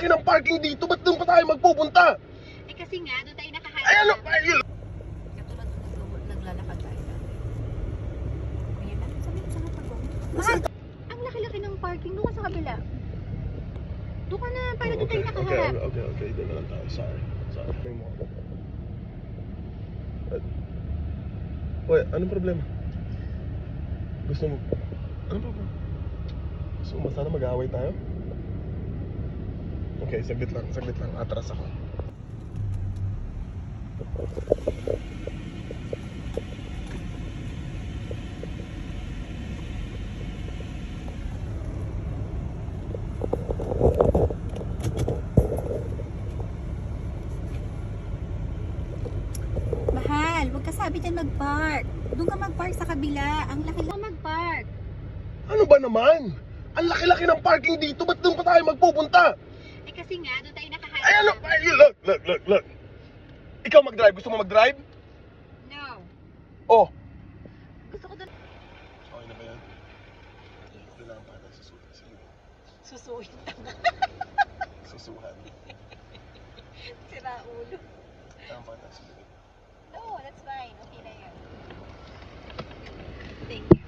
laki ng parking dito, ba't doon pa tayo magpupunta? Eh kasi nga, doon tayo nakaharap. Ay ano? Ay, Katulad nung naglalakad tayo dati. Ayan na, sabi ko sa matagong. Ang laki-laki ng parking, doon ka sa kabila. Doon ka na, para doon tayo nakaharap. Okay, doon na lang tayo. Sorry. Wait, anong problema? Gusto mo, anong problema? Gusto mo sana mag-aaway tayo? Okay, saglit lang, atras ako. Mahal, huwag ka sabi dyan mag-park. Doon ka mag-park sa kabila. Ang laki lang mag-park. Ano ba naman? Ang laki-laki ng parking dito, ba't doon pa tayo magpupunta? Eh kasi nga, doon tayo nakaharap. Ay ano? Ay, look. Ikaw mag-drive, gusto mo mag-drive? No. Oh. Gusto ko doon. Okay na ba yan? Kailangan pa tayo susuhan. Sige. Susuhin. Susuhan. Sira ulo. Kailangan pa tayo susuhan. No, that's fine. Okay na yun. Thank you.